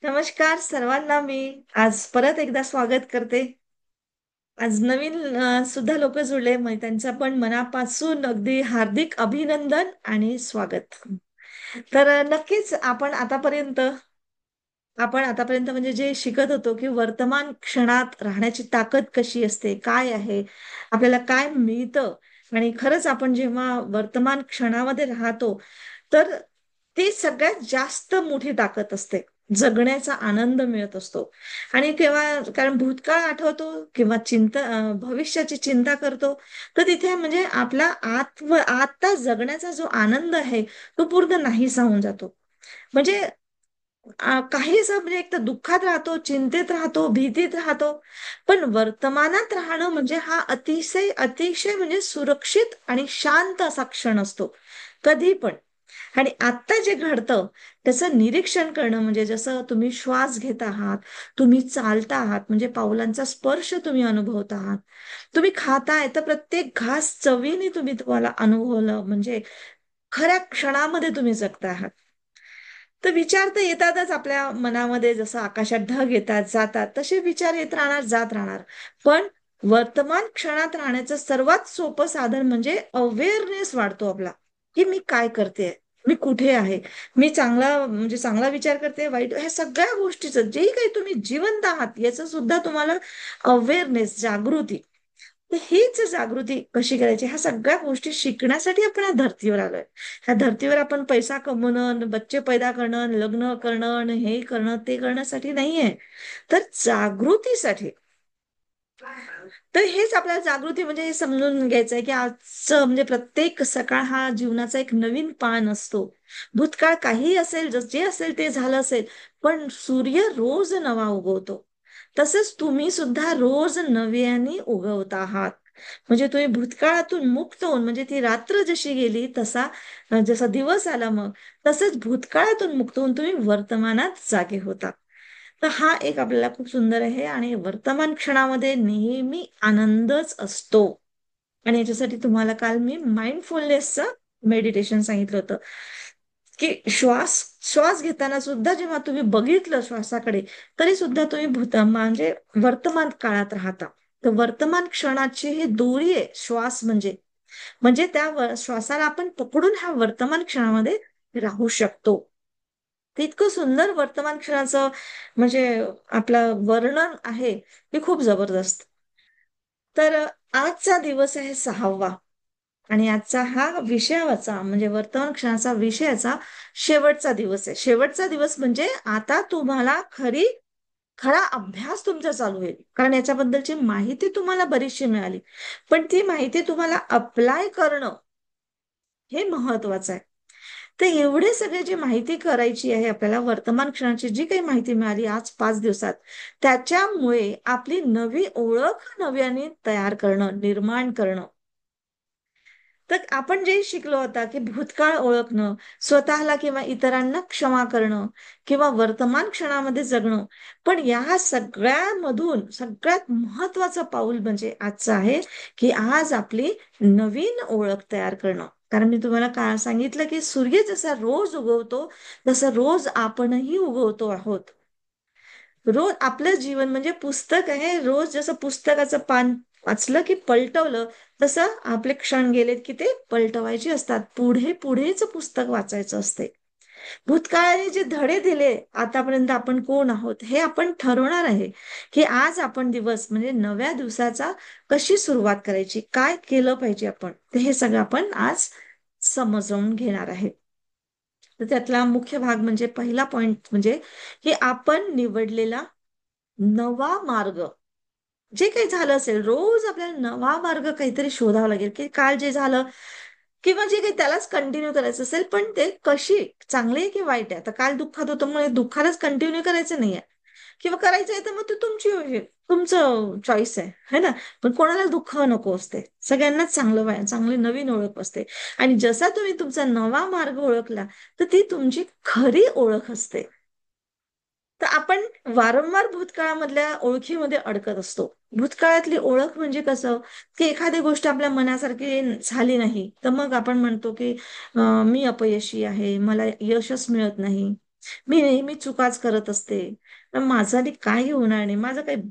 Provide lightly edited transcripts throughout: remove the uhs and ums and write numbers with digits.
नमस्कार सर्वांना. मी आज परत एकदा स्वागत करते. आज नवीन सुद्धा लोक जुळले, मग त्यांचं पण मनापासून अगदी हार्दिक अभिनंदन आणि स्वागत. तर नक्कीच आपण आतापर्यंत म्हणजे जे शिकत होतो की वर्तमान क्षणात राहण्याची ताकद कशी असते, काय आहे, आपल्याला काय मिळतं. आणि खरंच आपण जेव्हा वर्तमान क्षणामध्ये राहतो तर ती सगळ्यात जास्त मोठी ताकद असते. जगण्याचा आनंद मिळत असतो. आणि केव्हा कारण भूतकाळ आठवतो किंवा भविष्याची चिंता करतो, तर तिथे म्हणजे आपला आता जगण्याचा जो आनंद आहे तो पूर्ण नाहीसा होऊन जातो. म्हणजे काही असं म्हणजे एक तर दुःखात राहतो, चिंतेत राहतो, भीतीत राहतो. पण वर्तमानात राहणं म्हणजे हा अतिशय अतिशय म्हणजे सुरक्षित आणि शांत असा क्षण असतो, कधी पण. आणि आत्ता जे घडतं त्याचं निरीक्षण करणं, म्हणजे जसं तुम्ही श्वास घेत आहात, तुम्ही चालता आहात, म्हणजे पावलांचा स्पर्श तुम्ही अनुभवत आहात, तुम्ही खाताय तर प्रत्येक घास चवीने तुम्हाला अनुभवलं, म्हणजे खऱ्या क्षणामध्ये तुम्ही जगता आहात. तर विचार तर येतातच आपल्या मनामध्ये, जसं आकाशात ढग येतात जातात तसे विचार येत राहणार, जात राहणार. पण वर्तमान क्षणात राहण्याचं सर्वात सोपं साधन म्हणजे अवेअरनेस वाढतो आपला, की मी काय करते, मी कुठे आहे, मी चांगला विचार करते, वाईट, ह्या सगळ्या गोष्टीचं जे काही तुम्ही जिवंत आहात याचं सुद्धा तुम्हाला अवेअरनेस, जागृती. तर हीच जागृती कशी करायची, ह्या सगळ्या गोष्टी शिकण्यासाठी आपण या धर्तीवर आलोय. ह्या धर्तीवर आपण पैसा कमवणं, बच्चे पैदा करणं, लग्न करणं, आणि हे करणं ते करण्यासाठी नाहीये, तर जागृतीसाठी. तर हेच आपल्याला जागृती म्हणजे हे समजून घ्यायचं आहे की आजचं म्हणजे प्रत्येक सकाळ हा जीवनाचा एक नवीन पान असतो. भूतकाळ काही असेल, जे असेल ते झालं असेल, पण सूर्य रोज नवा उगवतो. तसंच तुम्ही सुद्धा रोज नव्याने उगवत आहात. म्हणजे तुम्ही भूतकाळातून मुक्त होऊन, म्हणजे ती रात्र जशी गेली जसा दिवस आला, मग तसंच भूतकाळातून मुक्त होऊन तुम्ही वर्तमानात जागे होता. तर हा एक आपल्याला खूप सुंदर आहे. आणि वर्तमान क्षणामध्ये नेहमी आनंदच असतो. आणि याच्यासाठी तुम्हाला काल मी माइंडफुलनेसचं मेडिटेशन सांगितलं होतं, की श्वास घेताना सुद्धा जेव्हा तुम्ही बघितलं श्वासाकडे, तरी सुद्धा तुम्ही म्हणजे वर्तमान काळात राहता. तर वर्तमान क्षणाची ही दोरी आहे श्वास, म्हणजे म्हणजे त्या श्वासाला आपण पकडून ह्या वर्तमान क्षणामध्ये राहू शकतो. ते इतकं सुंदर वर्तमान क्षणाचं म्हणजे आपलं वर्णन आहे, ते खूप जबरदस्त. तर आजचा दिवस आहे 6वा. आणि आजचा हा विषयाचा म्हणजे वर्तमान क्षणाचा विषयाचा शेवटचा दिवस आहे. शेवटचा दिवस म्हणजे आता तुम्हाला खरा अभ्यास तुमचा चालू होईल, कारण याच्याबद्दलची माहिती तुम्हाला बरीचशी मिळाली. पण ती माहिती तुम्हाला अप्लाय करणं हे महत्वाचं आहे. तर एवढे सगळे जी माहिती करायची आहे आपल्याला, वर्तमान क्षणाची जी काही माहिती मिळाली आज 5 दिवसात, त्याच्यामुळे आपली नवी ओळख नव्याने तयार करणं, निर्माण करणं. तर आपण जे शिकलो आता की भूतकाळ ओळखणं, स्वतःला किंवा इतरांना क्षमा करणं, किंवा वर्तमान क्षणामध्ये जगणं. पण या सगळ्यामधून सगळ्यात महत्वाचं पाऊल म्हणजे आजचं आहे, की आज आपली नवीन ओळख तयार करणं. कारण मी तुम्हाला काय सांगितलं, की सूर्य जसा रोज उगवतो, तसं रोज आपणही उगवतो आहोत. रोज आपलं जीवन म्हणजे पुस्तक आहे. रोज जसं पुस्तकाचं पान वाचलं की पलटवलं, तसं आपले क्षण गेलेत की ते पलटवायचे असतात. पुढे पुढेच पुस्तक वाचायचं असते. भूतकाळाने जे धडे दिले आतापर्यंत, आपण कोण आहोत हे आपण ठरवणार आहे, की आज आपण दिवस म्हणजे नव्या दिवसाचा कशी सुरुवात करायची, काय केलं पाहिजे आपण, तर हे सगळं आपण आज समजावून घेणार आहे. तर त्यातला मुख्य भाग म्हणजे पहिला पॉइंट म्हणजे, की आपण निवडलेला नवा मार्ग. जे काही झालं असेल, रोज आपल्याला नवा मार्ग काहीतरी शोधावा लागेल, की काल जे झालं किंवा जे काही त्यालाच कंटिन्यू करायचं असेल, पण ते कशी, चांगली आहे की वाईट आहे. आता काल दुःखात होतं म्हणजे दुःखालाच कंटिन्यू करायचं नाहीये, किंवा करायचं आहे तर मग ते तुमचं चॉईस आहे, है ना. पण कोणाला दुःख नको असते, सगळ्यांनाच चांगली नवीन ओळख असते. आणि जसा तुम्ही तुमचा नवा मार्ग ओळखला, तर ती तुमची खरी ओळख असते. तर आपण वारंवार भूतकाळामधल्या ओळखीमध्ये अडकत असतो. भूतकाळातली ओळख म्हणजे कसं, की एखादी गोष्ट आपल्या मनासारखी झाली नाही, तर मग आपण म्हणतो की मी अपयशी आहे, मला यशच मिळत नाही. मी नेहमी चुकाच करत असते. माझ्याने काही होणार नाही, माझं काही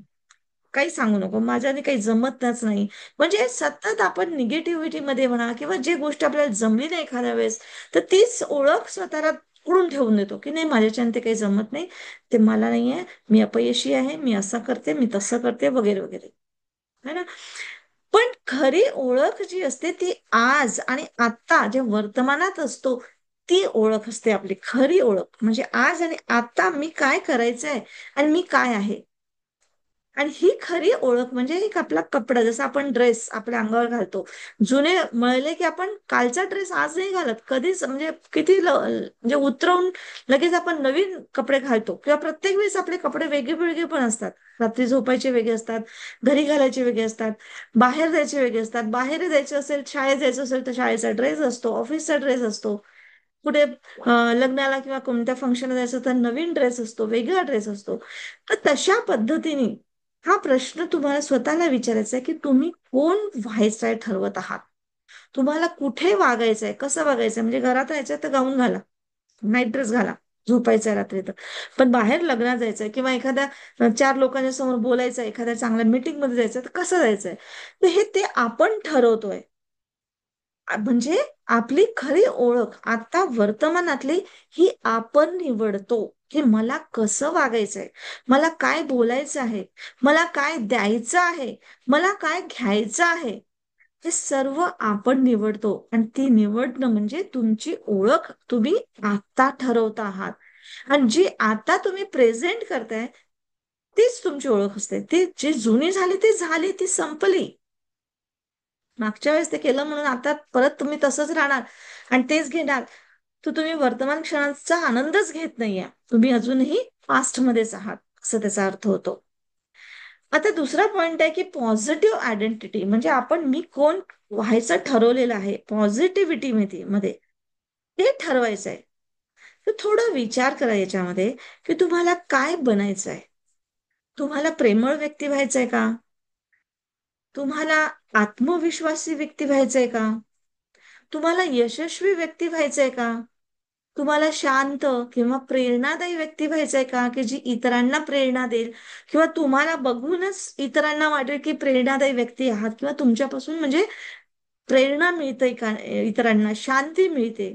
काही सांगू नको, माझ्याने काही जमतच नाही. म्हणजे सतत आपण निगेटिव्हिटी मध्ये म्हणा किंवा जे गोष्ट आपल्याला जमली नाही एखाद्या वेळेस, तर तीच ओळख स्वतःला पकडून ठेवून देतो की नाही, माझ्याच्याने ते काही जमत नाही, ते मला नाही आहे, मी अपयशी आहे, मी असं करते, मी तसं करते, वगैरे वगैरे. है ना? पण खरी ओळख जी असते ती आज आणि आता जे वर्तमानात असतो, ती ओळख असते आपली खरी ओळख. म्हणजे आज आणि आता मी काय करायचंय आणि मी काय आहे. आणि ही खरी ओळख म्हणजे एक आपला कपडा, जसा आपण ड्रेस आपल्या अंगावर घालतो, जुने मळले की आपण कालचा ड्रेस आज नाही घालत कधीच, म्हणजे किती म्हणजे उतरवून लगेच आपण नवीन कपडे घालतो, किंवा प्रत्येक वेळेस आपले कपडे वेगळे वेगळे पण असतात. रात्री झोपायचे वेगळे असतात, घरी घालायचे वेगळे असतात, बाहेर जायचे वेगळे असतात. बाहेर जायचं असेल, शाळेत जायचं असेल तर शाळेचा ड्रेस असतो, ऑफिसचा ड्रेस असतो. कुठे लग्नाला किंवा कोणत्या फंक्शनला जायचं तर नवीन ड्रेस असतो, वेगळा ड्रेस असतो. तर तशा पद्धतीने हा प्रश्न तुम्हाला स्वतःला विचारायचा आहे की तुम्ही कोण व्हायचंय ठरवत आहात. तुम्हाला कुठे वागायचंय, कसं वागायचंय. म्हणजे घरात राहायचंय तर गाऊन घाला, नाईट ड्रेस घाला, झोपायचंय रात्री तर. पण बाहेर लग्नात जायचंय किंवा एखाद्या चार लोकांच्या समोर बोलायचं, एखाद्या चांगल्या मीटिंग मध्ये जायचं, तर कसं जायचंय. तर हे ते आपण ठरवतोय. म्हणजे आपली खरी ओळख आता वर्तमानातली ही आपण निवडतो की मला कसं वागायचंय, मला काय बोलायचं आहे, मला काय द्यायचं आहे, मला काय घ्यायचं आहे. हे सर्व आपण निवडतो आणि ती निवडणं म्हणजे तुमची ओळख तुम्ही आता ठरवत आहात. आणि जी आता तुम्ही प्रेझेंट करताय तीच तुमची ओळख असते. ती जी जुनी झाली ती झाली, ती संपली. मागच्या वेळेस ते केलं म्हणून आता परत तुम्ही तसंच राहणार आणि तेच घेणार, तर तुम्ही वर्तमान क्षणाचा आनंदच घेत नाहीये. तुम्ही अजूनही पास्ट मध्येच आहात, असं त्याचा अर्थ होतो. आता दुसरा पॉइंट आहे की पॉझिटिव्ह आयडेंटिटी, म्हणजे आपण मी कोण व्हायचं ठरवलेलं आहे पॉझिटिव्हिटी मध्ये, ते ठरवायचं आहे. तर थोडा विचार करा याच्यामध्ये की तुम्हाला काय बनायचं आहे. तुम्हाला प्रेमळ व्यक्ती व्हायचंय का? तुम्हाला आत्मविश्वासी व्यक्ती व्हायचंय का? तुम्हाला यशस्वी व्यक्ती व्हायचंय का? तुम्हाला शांत किंवा प्रेरणादायी व्यक्ती व्हायचंय का, की जी इतरांना प्रेरणा देईल, किंवा तुम्हाला बघूनच इतरांना वाटेल की प्रेरणादायी व्यक्ती आहात, किंवा तुमच्यापासून म्हणजे प्रेरणा मिळते का, इतरांना शांती मिळते.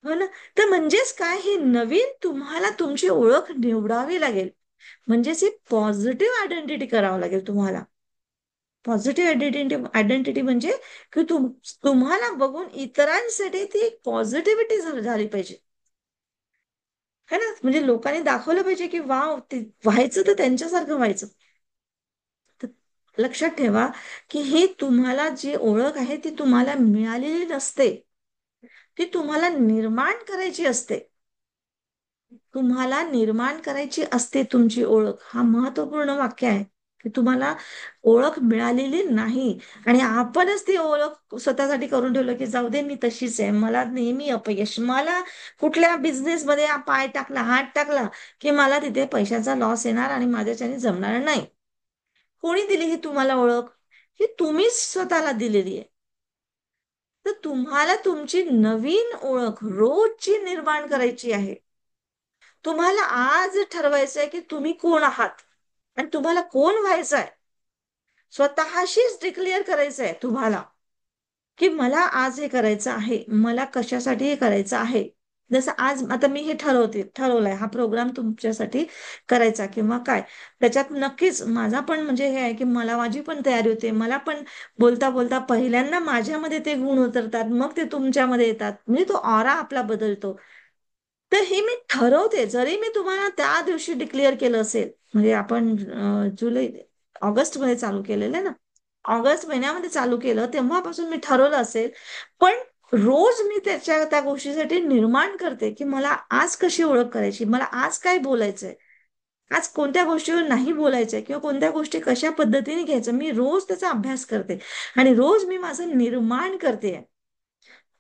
हो ना? तर म्हणजेच काय, ही नवीन तुम्हाला तुमची ओळख निवडावी लागेल. म्हणजेच ही पॉझिटिव्ह आयडेंटिटी करावं लागेल तुम्हाला. पॉझिटिव्ह आयडेंटिटी म्हणजे की तुम्हाला बघून इतरांसाठी ती पॉझिटिव्हिटी झाली पाहिजे. है ना? म्हणजे लोकांनी दाखवलं पाहिजे की वाव, ते व्हायचं तर त्यांच्यासारखं व्हायचं. तर लक्षात ठेवा की ही तुम्हाला जी ओळख आहे ती तुम्हाला मिळालेली नसते, ती तुम्हाला निर्माण करायची असते. तुम्हाला निर्माण करायची असते तुमची ओळख. हा महत्वपूर्ण वाक्य आहे की तुम्हाला ओळख मिळालेली नाही आणि आपणच ती ओळख स्वतःसाठी करून ठेवलं की जाऊ दे, मी तशीच आहे, मला नेहमी अपयश, मला कुठल्या बिझनेसमध्ये पाय टाकला, हात टाकला की मला तिथे पैशाचा लॉस येणार आणि माझ्याच्याने जमणार नाही. कोणी दिली ही तुम्हाला ओळख? ही तुम्हीच स्वतःला दिलेली आहे. तर तुम्हाला तुमची नवीन ओळख रोजची निर्माण करायची आहे. तुम्हाला आज ठरवायचंय की तुम्ही कोण आहात आणि तुम्हाला कोण व्हायचंय. स्वतःशीच डिक्लेअर करायचंय तुम्हाला की मला आज हे करायचं आहे, मला कशासाठी हे करायचं आहे. जसं आज आता मी हे ठरवलंय हा प्रोग्राम तुमच्यासाठी करायचा किंवा काय, त्याच्यात नक्कीच माझा पण म्हणजे हे आहे की मला माझी पण तयारी होते. मला पण बोलता बोलता पहिल्यांदा माझ्यामध्ये ते गुण उतरतात, मग ते तुमच्यामध्ये येतात, म्हणजे तो ऑरा आपला बदलतो. तर हे मी ठरवते, जरी मी तुम्हाला त्या दिवशी डिक्लेअर केलं असेल, म्हणजे आपण जुलै ऑगस्ट मध्ये चालू केलेलं आहे ना, ऑगस्ट महिन्यामध्ये चालू केलं तेव्हापासून मी ठरवलं असेल, पण रोज मी त्या गोष्टीसाठी निर्माण करते की मला आज कशी ओळख करायची, मला आज काय बोलायचंय, आज कोणत्या गोष्टीवर नाही बोलायचंय किंवा कोणत्या गोष्टी कशा पद्धतीने घ्यायचं, मी रोज त्याचा अभ्यास करते आणि रोज मी माझं निर्माण करते.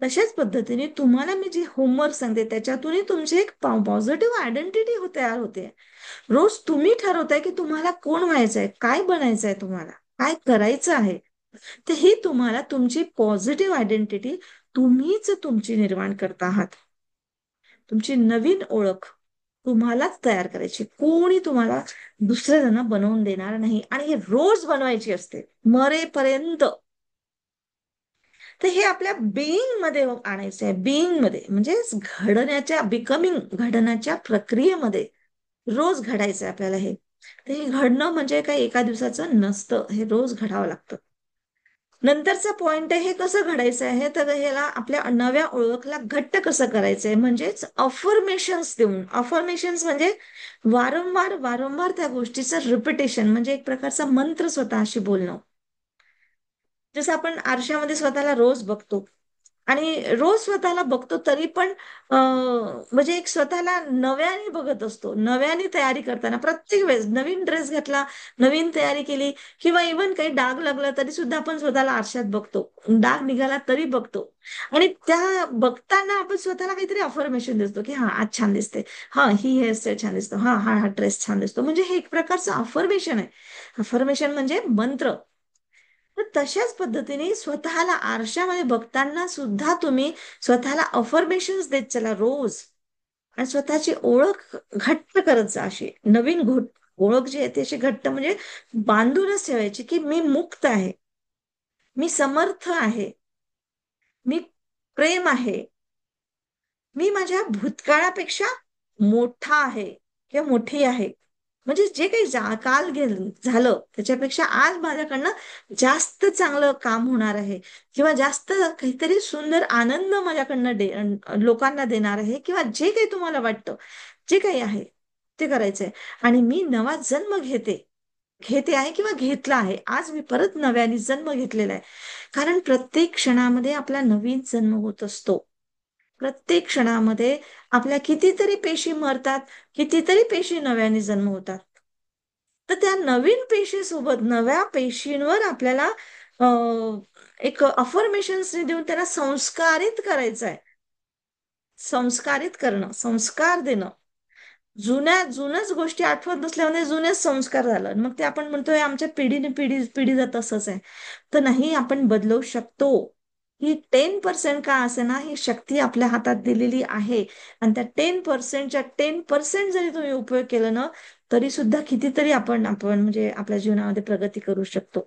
तशाच पद्धतीने तुम्हाला मी जी होमवर्क सांगते त्याच्यातूनही तुमची एक पॉझिटिव्ह आयडेंटिटी तयार होते. रोज तुम्ही ठरवताय की तुम्हाला कोण व्हायचंय, काय बनायचंय, तुम्हाला काय करायचं आहे. तर ही तुम्हाला तुमची पॉझिटिव्ह आयडेंटिटी तुम्हीच तुमची निर्माण करता आहात. तुमची नवीन ओळख तुम्हालाच तयार करायची, कोणी तुम्हाला दुसरे जण बनवून देणार नाही, आणि हे रोज बनवायची असते मरेपर्यंत. तर हे आपल्या बिईंग मध्ये आणायचं आहे, बिईंग मध्ये म्हणजे घडण्याच्या, बिकमिंग, घडण्याच्या प्रक्रियेमध्ये रोज घडायचं आहे आपल्याला हे. तर हे घडणं म्हणजे काही एका दिवसाचं नसतं, हे रोज घडावं लागतं. नंतरचा पॉइंट आहे, हे कसं घडायचं आहे, तर ह्याला आपल्या नव्या ओळखला घट्ट कसं करायचंय, म्हणजेच अफर्मेशन्स देऊन. अफर्मेशन्स म्हणजे वारंवार वारंवार त्या गोष्टीचं रिपिटेशन, म्हणजे एक प्रकारचा मंत्र स्वतःशी बोलणं. जसं आपण आरशामध्ये स्वतःला रोज बघतो, आणि रोज स्वतःला बघतो तरी पण म्हणजे एक स्वतःला नव्याने बघत असतो, नव्याने तयारी करताना प्रत्येक वेळेस नवीन ड्रेस घातला, नवीन तयारी केली, किंवा इव्हन काही डाग लागला तरी सुद्धा आपण स्वतःला आरशात बघतो, डाग निघाला तरी बघतो. आणि त्या बघताना आपण स्वतःला काहीतरी अफर्मेशन देतो की हा आज छान दिसते, हा ही हेअरस्टाईल छान दिसतो, हा हा हा ड्रेस छान दिसतो, म्हणजे हे एक प्रकारचं अफर्मेशन आहे. अफर्मेशन म्हणजे मंत्र. तर तशाच पद्धतीने स्वतःला आरशामध्ये बघताना सुद्धा तुम्ही स्वतःला अफर्मेशन्स देत चला रोज, आणि स्वतःची ओळख घट्ट करत जा. अशी नवीन ओळख जी आहे ती अशी घट्ट, म्हणजे बांधूनच ठेवायची की मी मुक्त आहे, मी समर्थ आहे, मी प्रेम आहे, मी माझ्या भूतकाळापेक्षा मोठा आहे किंवा मोठी आहे. म्हणजे जे काही काल झालं त्याच्यापेक्षा आज माझ्याकडनं जास्त चांगलं काम होणार आहे, किंवा जास्त काहीतरी सुंदर आनंद माझ्याकडनं लोकांना देणार आहे, किंवा जे काही तुम्हाला वाटतं, जे काही आहे ते करायचंय. आणि मी नवा जन्म घेते आहे किंवा घेतला आहे, आज मी परत नव्याने जन्म घेतलेला आहे. कारण प्रत्येक क्षणामध्ये आपला नवीन जन्म होत असतो. प्रत्येक क्षणामध्ये आपल्या कितीतरी पेशी मरतात, कितीतरी पेशी नव्याने जन्म होतात. तर त्या नवीन पेशीसोबत नव्या पेशींवर आपल्याला एक अफर्मेशन्स देऊन त्यांना संस्कारित करायचं आहे. संस्कारित करणं, संस्कार देणं. जुनच गोष्टी आठवत नसल्यामुळे जुनेच संस्कार झालं, मग ते आपण म्हणतोय आमच्या पिढीने पिढी जात तसंच आहे. तर नाही, आपण बदलवू शकतो. ही 10% का असे ना, ही शक्ती आपल्या हातात दिलेली आहे. आणि त्या 10%च्या 10% जरी तुम्ही उपयोग केला ना, तरी सुद्धा कितीतरी आपण आपण म्हणजे आपल्या जीवनामध्ये प्रगती करू शकतो.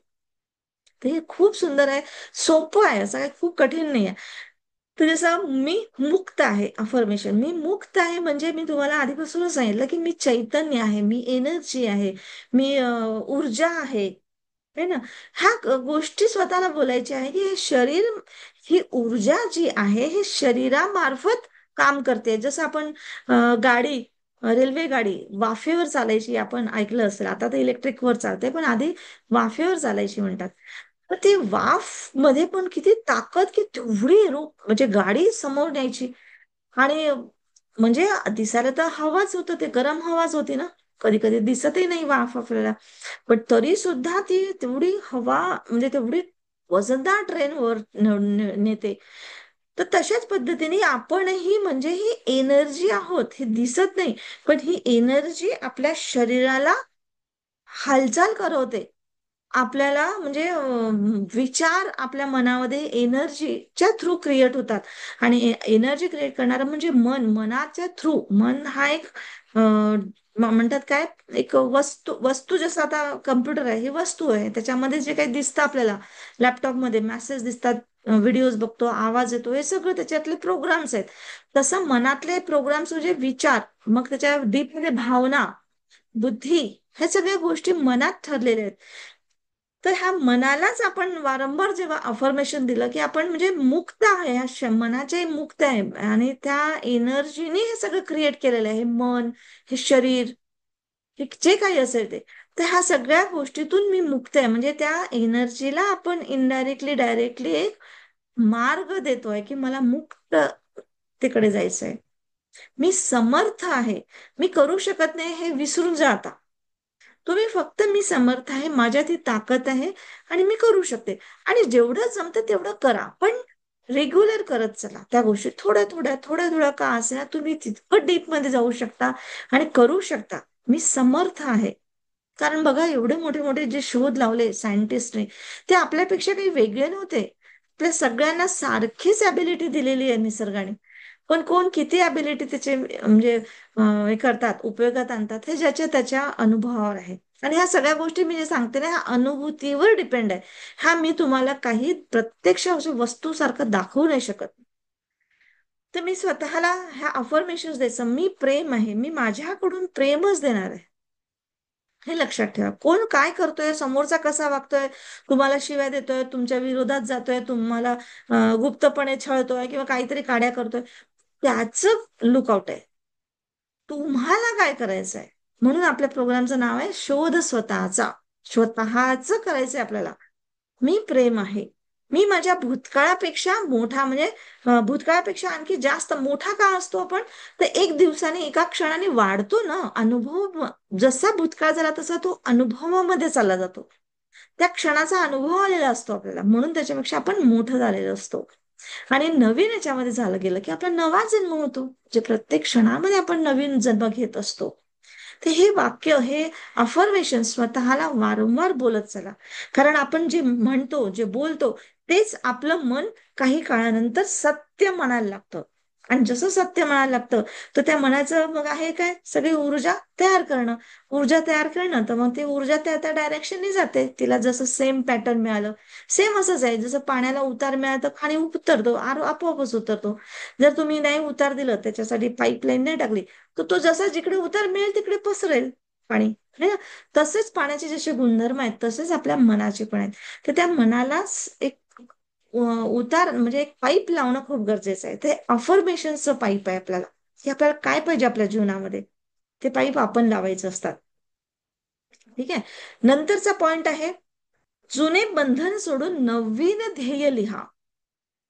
तर हे खूप सुंदर आहे, सोपं आहे, असं काही खूप कठीण नाही आहे. तर जसं मी मुक्त आहे, अफर्मेशन मी मुक्त आहे, म्हणजे मी तुम्हाला आधीपासूनच सांगितलं की मी चैतन्य आहे, मी एनर्जी आहे, मी ऊर्जा आहे, है ना. ह्या गोष्टी स्वतःला बोलायच्या आहे की हे शरीर, ही ऊर्जा जी आहे हे शरीरामार्फत काम करते. जसं आपण गाडी, रेल्वे गाडी वाफेवर चालायची, आपण ऐकलं असेल, आता तर इलेक्ट्रिक वर चालते, पण आधी वाफेवर चालायची म्हणतात. तर ती वाफ मध्ये पण किती ताकद, की तेवढी रूप म्हणजे गाडी समोर न्यायची. आणि म्हणजे दिसायला तर हवाच होतं, ते गरम हवाच होती ना, कधी कधी दिसतही नाही वाफ आपल्याला, पण तरी सुद्धा ती तेवढी हवा, म्हणजे तेवढी वजनदार ट्रेन वर नेते. तर तशाच पद्धतीने आपणही म्हणजे ही एनर्जी आहोत, हे दिसत नाही, पण ही एनर्जी आपल्या शरीराला हालचाल करवते. आपल्याला म्हणजे विचार आपल्या मनामध्ये एनर्जीच्या थ्रू क्रिएट होतात. आणि एनर्जी क्रिएट करणारं म्हणजे मनाच्या थ्रू. मन हा एक म्हणतात काय, एक वस्तू, जसं आता कम्प्युटर आहे, ही वस्तू आहे, त्याच्यामध्ये जे काही दिसतं आपल्याला, लॅपटॉपमध्ये मेसेज दिसतात, व्हिडिओज बघतो, आवाज येतो, हे सगळं त्याच्यातले प्रोग्राम्स आहेत. तसं मनातले प्रोग्राम्स म्हणजे विचार, मग त्याच्या डीप मध्ये भावना, बुद्धी, ह्या सगळ्या गोष्टी मनात ठरलेल्या आहेत. तर ह्या मनालाच आपण वारंवार जेव्हा अफर्मेशन दिलं की आपण म्हणजे मुक्त आहे, ह्या मनाचे मुक्त आहे, आणि त्या एनर्जीने हे सगळं क्रिएट केलेलं आहे, हे मन, हे शरीर, हे जे काही असेल ते. तर ह्या सगळ्या गोष्टीतून मी मुक्त आहे, म्हणजे त्या एनर्जीला आपण इनडायरेक्टली डायरेक्टली एक मार्ग देतोय की मला मुक्त तिकडे जायचंय. मी समर्थ आहे, मी करू शकत नाही हे विसरून जा आता. तुम्ही फक्त मी समर्थ आहे, माझ्यात ही ताकद आहे, आणि मी करू शकते, आणि जेवढं जमतं तेवढं करा, पण रेग्युलर करत चला त्या गोष्टी, थोड्या थोड्या थोड्या थोड्या का असेना, तुम्ही तितकं डीप मध्ये जाऊ शकता आणि करू शकता. मी समर्थ आहे. कारण बघा, एवढे मोठे मोठे जे शोध लावले सायंटिस्टने, ते आपल्यापेक्षा काही वेगळे नव्हते. आपल्या सगळ्यांना सारखीच ॲबिलिटी दिलेली आहे निसर्गाने. पण कोण किती ॲबिलिटी त्याचे म्हणजे हे करतात, उपयोगात आणतात, हे ज्याच्या त्याच्या अनुभवावर आहे. आणि ह्या सगळ्या गोष्टी मी जे सांगते ना, ह्या अनुभूतीवर डिपेंड आहे. हा मी तुम्हाला काही प्रत्यक्ष अशा वस्तूसारखं दाखवू नाही शकत. तर मी स्वतःला ह्या अफर्मेशन्स द्यायचं, मी प्रेम आहे, मी माझ्याकडून प्रेमच देणार आहे. हे लक्षात ठेवा. कोण काय करतोय, समोरचा कसा वागतोय, तुम्हाला शिव्या देतोय, तुमच्या विरोधात जातोय, तुम्हाला गुप्तपणे छळतोय किंवा काहीतरी काड्या करतोय, त्याचं लुकआउट आहे. तुम्हाला काय करायचंय? म्हणून आपल्या प्रोग्रामचं नाव आहे शोध स्वतःचा. स्वतःच करायचंय आपल्याला. मी प्रेम आहे. मी माझ्या भूतकाळापेक्षा मोठा म्हणजे भूतकाळापेक्षा आणखी जास्त मोठा का असतो आपण? तर एक दिवसाने एका क्षणाने वाढतो ना अनुभव. जसा भूतकाळ झाला तसा तो अनुभवामध्ये चालला जातो. त्या क्षणाचा अनुभव आलेला असतो आपल्याला, म्हणून त्याच्यापेक्षा आपण मोठं झालेलो असतो. आणि नवीन याच्यामध्ये झालं गेलं की आपला नवा जन्म होतो, जे प्रत्येक क्षणामध्ये आपण नवीन जन्म घेत असतो. तर हे वाक्य, हे अफर्मेशन स्वतःला वारंवार बोलत चला. कारण आपण जे म्हणतो, जे बोलतो, तेच आपलं मन काही काळानंतर सत्य म्हणायला लागतं. आणि जसं सत्य म्हणायला लागतं, तर त्या मनाचं मग आहे काय, सगळी ऊर्जा तयार करणं. ऊर्जा तयार करणं, तर मग ती ऊर्जा त्या त्या डायरेक्शनने जाते. तिला जसं सेम पॅटर्न मिळालं, सेम असंच आहे. जसं पाण्याला उतार मिळाला तर खाली उतरतो, आपोआपच उतरतो. जर तुम्ही नाही उतार दिलं, त्याच्यासाठी पाईपलाईन नाही टाकली, तर तो जसा जिकडे उतार मिळेल तिकडे पसरेल पाणी. है ना? तसेच पाण्याचे जसे गुणधर्म आहेत, तसेच आपल्या मनाचे पण आहेत. तर त्या मनाला एक उतार म्हणजे एक पाईप लावणं खूप गरजेचं आहे. ते अफर्मेशनचं पाईप आहे आपल्याला, की आपल्याला काय पाहिजे आपल्या जीवनामध्ये, ते पाईप आपण लावायचं असतात. ठीक आहे. नंतरचा पॉइंट आहे, जुने बंधन सोडून नवीन ध्येय लिहा.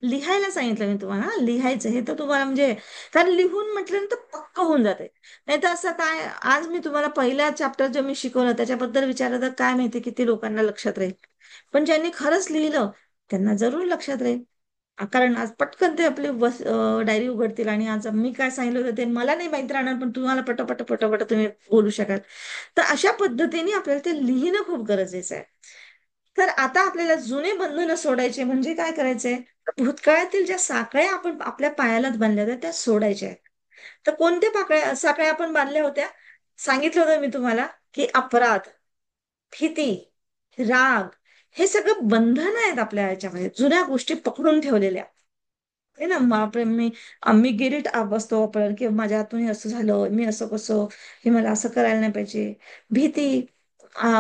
लिहायला सांगितलं मी तुम्हाला, लिहायचं हे तर तुम्हाला म्हणजे, कारण लिहून म्हटल्यानंतर पक्क होऊन जाते. नाही तर असं काय, आज मी तुम्हाला पहिल्या चॅप्टर जे मी शिकवलं त्याच्याबद्दल विचारलं तर काय माहिती किती लोकांना लक्षात राहील. पण ज्यांनी खरंच लिहिलं त्यांना जरूर लक्षात राहील. कारण आज पटकन ते आपली डायरी उघडतील आणि आज मी काय सांगितलं होतं ते मला नाही माहित राहणार, पण तुम्हाला पटापट पटापट तुम्ही बोलू शकाल. तर अशा पद्धतीने आपल्याला ते लिहिणं खूप गरजेचं आहे. तर आता आपल्याला जुने बंधनं सोडायचे म्हणजे काय करायचंय? भूतकाळातील ज्या साखळ्या आपण आपल्या पायालाच बांधल्या होत्या त्या सोडायच्या आहेत. तर कोणत्या साखळ्या आपण बांधल्या होत्या? सांगितलं होतं मी तुम्हाला, की अपराध, भीती, राग, हे सगळं बंधन आहेत आपल्या याच्यामध्ये, जुन्या गोष्टी पकडून ठेवलेल्या. आहे ना? मी गिरीट बसतो आपण, की माझ्या हातून हे असं झालं, मी असं कसं, हे मला असं करायला नाही पाहिजे. भीती,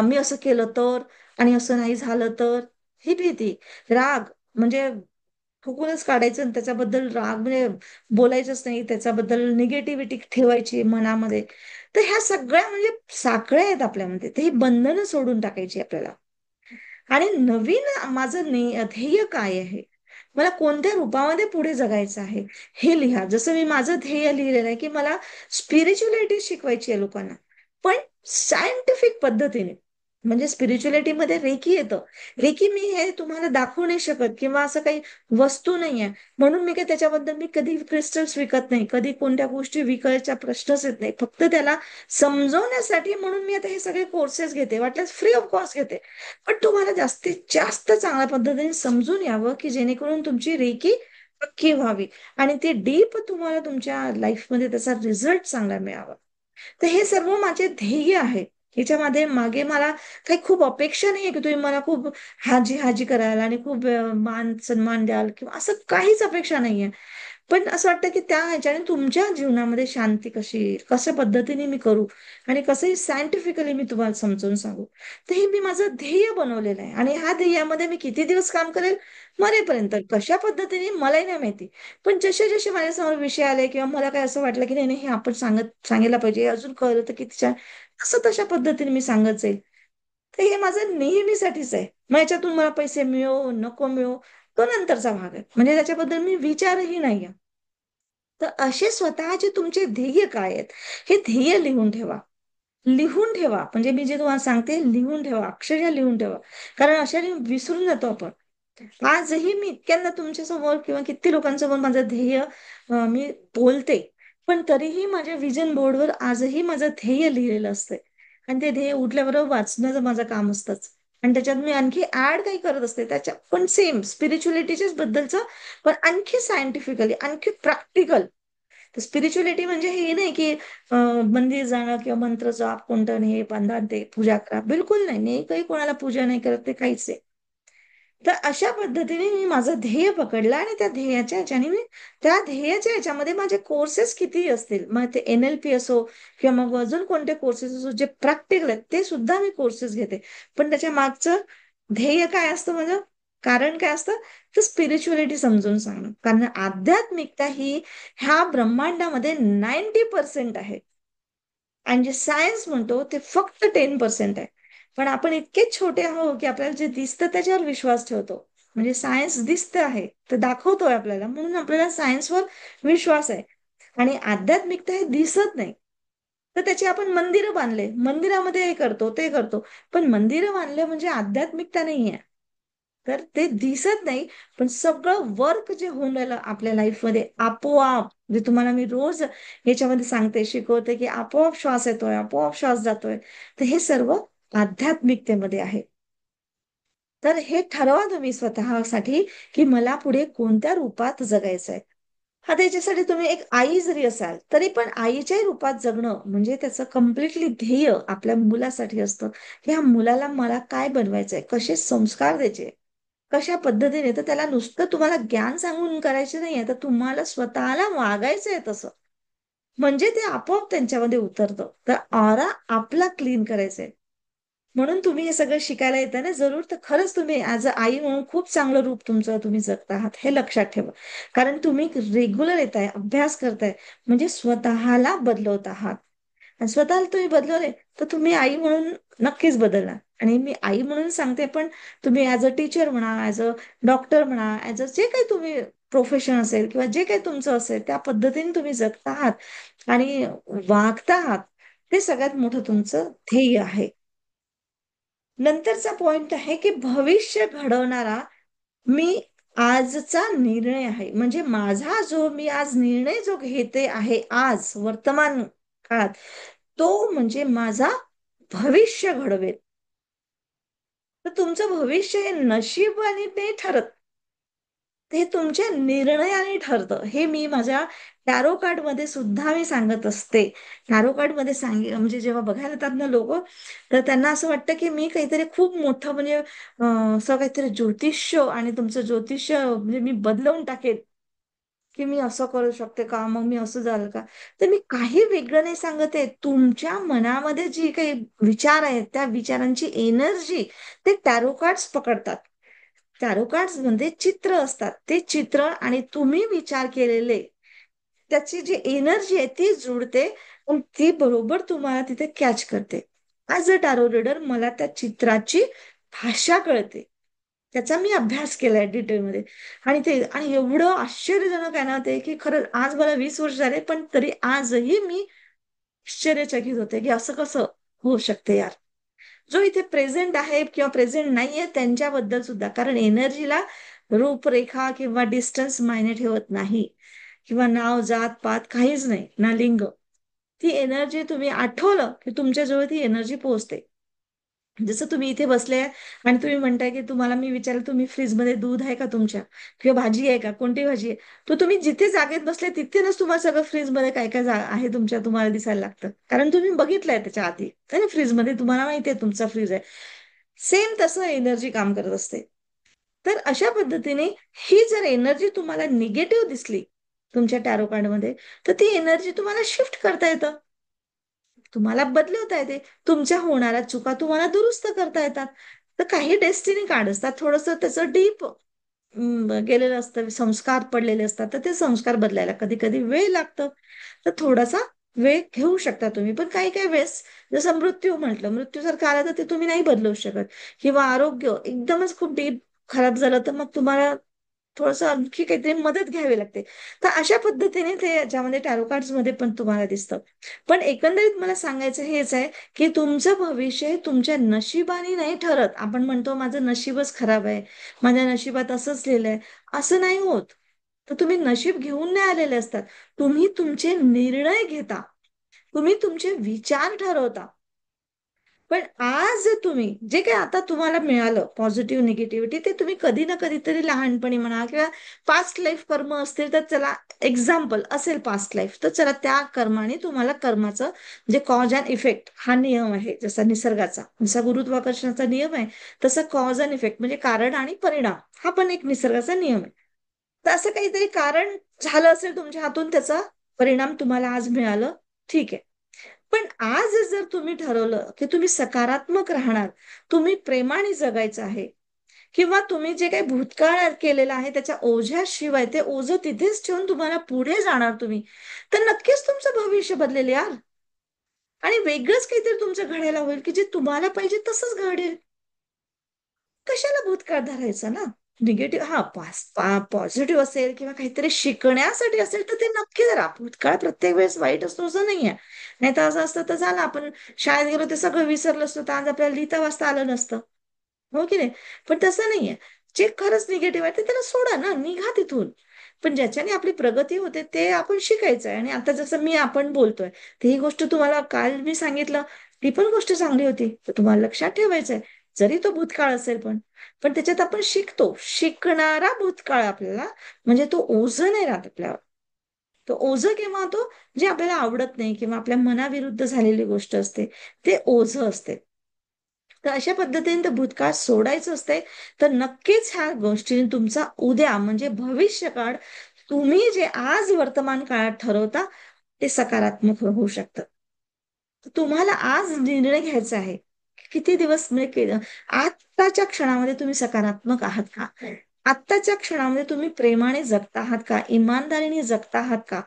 मी असं केलं तर, आणि असं नाही झालं तर, ही भीती. राग म्हणजे फुकूनच काढायचं आणि त्याच्याबद्दल राग म्हणजे बोलायचंच नाही, त्याच्याबद्दल निगेटिव्हिटी ठेवायची मनामध्ये. तर ह्या सगळ्या म्हणजे साखळ्या आहेत आपल्यामध्ये, ते ही बंधनं सोडून टाकायची आपल्याला. आणि नवीन माझं ध्येय काय आहे, मला कोणत्या रूपामध्ये पुढे जगायचं आहे, हे लिहा. जसं मी माझं ध्येय लिहिलेलं आहे, की मला स्पिरिच्युअलिटी शिकवायची आहे लोकांना, पण सायंटिफिक पद्धतीने. म्हणजे स्पिरिच्युअलिटी मध्ये रेकी येतं. रेकी मी हे तुम्हाला दाखवू नाही शकत, किंवा असं काही वस्तू नाहीये, म्हणून मी काय त्याच्याबद्दल मी कधी क्रिस्टल्स विकत नाही, कधी कोणत्या गोष्टी विकायचा प्रश्नच येत नाही. फक्त त्याला समजवण्यासाठी म्हणून मी आता हे सगळे कोर्सेस घेते, वाटल्यास फ्री ऑफ कॉस्ट घेते. पण तुम्हाला जास्तीत जास्त चांगल्या पद्धतीने समजून यावं, की जेणेकरून तुमची रेकी पक्की व्हावी आणि ते डीप तुम्हाला तुमच्या लाईफमध्ये त्याचा रिझल्ट चांगला मिळावा. तर हे सर्व माझे ध्येय आहे. ह्याच्यामध्ये मागे मला काही खूप अपेक्षा नाहीये, की तुम्ही मला खूप हाजी हाजी कराल आणि खूप मान सन्मान द्याल किंवा असं काहीच अपेक्षा नाहीये. पण असं वाटतं की त्या ह्याच्याने तुमच्या जीवनामध्ये शांती कशी येईल, कशा पद्धतीने मी करू आणि कसंही सायंटिफिकली मी तुम्हाला समजून सांगू. तर हे मी माझं ध्येय बनवलेलं आहे आणि ह्या ध्येयामध्ये मी किती दिवस काम करेल, मरेपर्यंत. कशा पद्धतीने मलाही नाही माहिती. पण जसे जसे माझ्यासमोर विषय आले किंवा मला काय असं वाटलं की नाही नाही हे आपण सांगायला पाहिजे, अजून कळलं तर किती छान, असं तशा पद्धतीने मी सांगत जाईल. तर हे माझं नेहमीसाठीच आहे. मग याच्यातून मला पैसे मिळो नको मिळो, तो नंतरचा भाग आहे. म्हणजे त्याच्याबद्दल मी विचारही नाहीये. तर असे स्वतःचे तुमचे ध्येय काय आहेत, हे ध्येय लिहून ठेवा. लिहून ठेवा. म्हणजे मी जे तुम्हाला सांगते लिहून ठेवा, अक्षरशः लिहून ठेवा. कारण अशाने विसरून जातो आपण. आजही मी इतक्यांदा तुमच्या समोर किंवा किती लोकांसमोर माझं ध्येय मी बोलते, पण तरीही माझ्या विजन बोर्डवर आजही माझं ध्येय लिहिलेलं असतंय. आणि ते ध्येय उठल्याबरोबर वाचण्याचं माझं काम असतंच. आणि त्याच्यात मी आणखी ऍड काही करत असते त्याच्या, पण सेम स्पिरिच्युअलिटीच्याच बद्दलचं, पण आणखी सायंटिफिकली, आणखी प्रॅक्टिकल. तर स्पिरिच्युअलिटी म्हणजे हे नाही की मंदिर जाणं किंवा मंत्र जाप कोणतं नाही, हे बांधा ते पूजा करा, बिलकुल नाही. मी काही कोणाला पूजा नाही करत, ते काहीच आहे. तर अशा पद्धतीने मी माझं ध्येय पकडलं आणि त्या ध्येयाच्या ह्याच्याने मी त्या ध्येयाच्या ह्याच्यामध्ये माझे कोर्सेस किती असतील, मग ते NLP असो किंवा मग अजून कोणते कोर्सेस असो जे प्रॅक्टिकल आहेत, ते सुद्धा मी कोर्सेस घेते. पण त्याच्या मागचं ध्येय काय असतं माझं, कारण काय असतं, तर स्पिरिच्युअलिटी समजून सांगणं. कारण आध्यात्मिकता ही ह्या ब्रह्मांडामध्ये 90% आहे आणि जे सायन्स म्हणतो ते फक्त 10% आहे. पण आपण इतके छोटे आहोत की आपल्याला जे दिसतं त्याच्यावर विश्वास ठेवतो. म्हणजे सायन्स दिसतं आहे तर दाखवतोय आपल्याला, म्हणून आपल्याला सायन्सवर विश्वास आहे. आणि आध्यात्मिकता हे दिसत नाही, तर त्याची आपण मंदिरं बांधले, मंदिरामध्ये हे करतो ते करतो, पण मंदिरं बांधले म्हणजे आध्यात्मिकता नाहीये. तर ते दिसत नाही, पण सगळं वर्क जे होऊन राहिलं आपल्या लाईफमध्ये आपोआप, जे तुम्हाला मी रोज याच्यामध्ये सांगते, शिकवते, की आपोआप श्वास येतोय, आपोआप श्वास जातोय, तर हे सर्व आध्यात्मिकतेमध्ये आहे. तर हे ठरवा तुम्ही स्वतःसाठी, की मला पुढे कोणत्या रूपात जगायचंय. हा, त्याच्यासाठी तुम्ही एक आई जरी असाल तरी पण आईच्याही रूपात जगणं म्हणजे त्याचं कम्प्लिटली ध्येय आपल्या मुलासाठी असतं, की ह्या मुलाला मला काय बनवायचंय, कसे संस्कार द्यायचे, कशा पद्धतीने. तर त्याला नुसतं तुम्हाला ज्ञान सांगून करायचे नाहीये, तर तुम्हाला स्वतःला वागायचंय तसं, म्हणजे ते आपोआप त्यांच्यामध्ये उतरतं. तर ऑरा आपला क्लीन करायचंय. म्हणून तुम्ही हे सगळं शिकायला येतं ना, जरूर तर खरंच तुम्ही ऍज अ आई म्हणून खूप चांगलं रूप तुमचं तुम्ही जगत आहात, हे लक्षात ठेवा. कारण तुम्ही रेग्युलर येताय, अभ्यास करताय, म्हणजे स्वतःला बदलवत आहात. आणि स्वतःला तुम्ही बदलवले तर तुम्ही आई म्हणून नक्कीच बदलणार. आणि मी आई म्हणून सांगते, पण तुम्ही ऍज अ टीचर म्हणा, ऍज अ डॉक्टर म्हणा, ऍज अ जे काही तुम्ही प्रोफेशन असेल किंवा जे काही तुमचं असेल, त्या पद्धतीने तुम्ही जगत आहात आणि वागता आहात, ते सगळ्यात मोठं तुमचं ध्येय आहे. नंतरचा पॉइंट आहे की भविष्य घडवणारा मी आजचा निर्णय आहे. म्हणजे माझा जो मी आज निर्णय जो घेते आहे आज वर्तमान काळात, तो म्हणजे माझा भविष्य घडवेल. तर तुमचं भविष्य हे नशिबाने नाही ठरत, ते तुमच्या निर्णयाने ठरतं. हे मी माझ्या टॅरो कार्ड मध्ये सुद्धा मी सांगत असते. टॅरो कार्ड मध्ये म्हणजे जेव्हा बघायला येतात ना लोक, तर त्यांना असं वाटतं की मी काहीतरी खूप मोठं म्हणजे असं काहीतरी ज्योतिष्य, आणि तुमचं ज्योतिष्य म्हणजे मी बदलवून टाकेल, की मी असं करू शकते का, मग मी असं झालं का. तर मी काही वेगळं नाही सांगत आहे. तुमच्या मनामध्ये जी काही विचार आहेत, त्या विचारांची एनर्जी ते टॅरो कार्ड्स पकडतात. टॅरो कार्ड्स मध्ये चित्र असतात, ते चित्र आणि तुम्ही विचार केलेले त्याची जी एनर्जी आहे ती जुळते, आणि ती बरोबर तुम्हाला तिथे कॅच करते. ऍज अ टॅरो रीडर मला त्या चित्राची भाषा कळते, त्याचा मी अभ्यास केलाय डिटेलमध्ये. आणि एवढं आश्चर्यजनक आहे ना ते, की खरंच आज मला 20 वर्ष झाले, पण तरी आजही मी आश्चर्यचकित होते की असं कसं होऊ शकते यार. जो इथे प्रेझेंट आहे किंवा प्रेझेंट नाहीये त्यांच्याबद्दल सुद्धा, कारण एनर्जीला रूपरेखा किंवा डिस्टन्स मायने ठेवत नाही, किंवा नाव जात पात काहीच नाही ना लिंग. ती एनर्जी तुम्ही आठवलं की तुमच्याजवळ ती एनर्जी पोहोचते. जसं तुम्ही इथे बसले आणि तुम्ही म्हणताय की तुम्हाला मी विचारलं, तुम्ही फ्रीजमध्ये दूध आहे का तुमच्या, किंवा भाजी आहे का, कोणती भाजी आहे, तर तुम्ही जिथे जागेत बसले तिथेच तुम्हाला सगळं फ्रीजमध्ये काय काय आहे तुमच्या तुम्हाला दिसायला लागतं, कारण तुम्ही बघितलंय त्याच्या आधी आणि फ्रीजमध्ये तुम्हाला माहिती आहे तुमचा फ्रीज आहे. सेम तसं एनर्जी काम करत असते. तर अशा पद्धतीने ही जर एनर्जी तुम्हाला निगेटिव्ह दिसली तुमच्या टॅरो कार्डमध्ये, तर ती एनर्जी तुम्हाला शिफ्ट करता येतं, तुम्हाला बदलवता येते. तुमच्या होणाऱ्या चुका तुम्हाला दुरुस्त करता येतात. तर काही डेस्टिनी कार्ड असतात, थोडंसं त्याचं डीप गेलेलं असतं, संस्कार पडलेले असतात, तर ते संस्कार बदलायला कधी कधी वेळ लागतं. तर थोडासा वेळ घेऊ शकता तुम्ही. पण काही काही वेळेस जसं मृत्यू म्हटलं, मृत्यू जर का आला तर ते तुम्ही नाही बदलू शकत, किंवा आरोग्य एकदमच खूप डीप खराब झालं तर मग तुम्हाला थोडंसं आणखी काहीतरी मदत घ्यावी लागते. तर अशा पद्धतीने ते ज्यामध्ये टॅरो कार्ड्स मध्ये पण तुम्हाला दिसतं. पण एकंदरीत मला सांगायचं हेच आहे, की तुमचं भविष्य हे तुमच्या नशिबाने नाही ठरत. आपण म्हणतो माझं नशीबच खराब आहे, माझ्या नशिबात असंच लिहिलंय, असं नाही होत. तर तुम्ही नशीब घेऊन नाही आलेले असतात, तुम्ही तुमचे निर्णय घेता, तुम्ही तुमचे विचार ठरवता. पण आज तुम्ही जे काही आता तुम्हाला मिळालं पॉझिटिव्ह निगेटिव्हिटी, ते तुम्ही कधी ना कधीतरी लहानपणी म्हणा किंवा पास्ट लाईफ कर्म असतील तर चला, एक्झाम्पल असेल पास्ट लाईफ, तर चला त्या कर्माने तुम्हाला कर्माचं म्हणजे कॉज अँड इफेक्ट हा नियम आहे, जसा निसर्गाचा, जसा गुरुत्वाकर्षणाचा नियम आहे, तसं कॉज अँड इफेक्ट म्हणजे कारण आणि परिणाम हा पण एक निसर्गाचा नियम आहे. तर असं काहीतरी कारण झालं असेल तुमच्या हातून, त्याचा परिणाम तुम्हाला आज मिळालं, ठीक आहे. पण आज जर तुम्ही ठरवलं की तुम्ही सकारात्मक राहणार, तुम्ही प्रेमाने जगायचं आहे, किंवा तुम्ही जे काही भूतकाळात केलेलं आहे त्याच्या ओझ्याशिवाय ते ओझं तिथेच ठेवून तुम्हाला पुढे जाणार तुम्ही, तर नक्कीच तुमचं भविष्य बदलेल यार. आणि वेगळंच काहीतरी तुमचं घडायला होईल की जे तुम्हाला पाहिजे तसंच घडेल. कशाला भूतकाळ धरायचं ना. निगेटिव्ह पॉझिटिव्ह असेल किंवा काहीतरी शिकण्यासाठी असेल तर ते नक्की धरा. भूतकाळ प्रत्येक वेळेस वाईट असतो असं नाहीये. नाही तर असं असतं तर झालं, आपण शाळेत गेलो ते सगळं विसरलं असतं तर आज आपल्याला लिहिता वाचता आलं नसतं. हो की नाही? पण तसं नाहीये. जे खरंच निगेटिव्ह आहे ते त्याला सोडा ना, निघा तिथून. पण ज्याच्याने आपली प्रगती होते ते आपण शिकायचं आहे. आणि आता जसं आपण बोलतोय, तर ही गोष्ट तुम्हाला काल मी सांगितलं, ती पण गोष्ट चांगली होती. तर तुम्हाला लक्षात ठेवायचंय. जरी तो भूतकाळ असेल पण, त्याच्यात आपण शिकतो. शिकणारा भूतकाळ आपल्याला, म्हणजे तो ओझं नाही राहत आपल्यावर. तो ओझं केव्हा होतो? जे आपल्याला आवडत नाही किंवा आपल्या मनाविरुद्ध झालेली गोष्ट असते, ते ओझं असते. तर अशा पद्धतीने तर भूतकाळ सोडायचं असते. तर नक्कीच ह्या गोष्टीने तुमचा उद्या म्हणजे भविष्यकाळ, तुम्ही जे आज वर्तमान काळात ठरवता ते सकारात्मक होऊ शकतं. तर तुम्हाला आज निर्णय घ्यायचा आहे. किती दिवस म्हणजे आत्ताच्या क्षणामध्ये तुम्ही सकारात्मक आहात का? आत्ताच्या क्षणामध्ये तुम्ही प्रेमाने जगता आहात का? इमानदारीने जगता आहात का?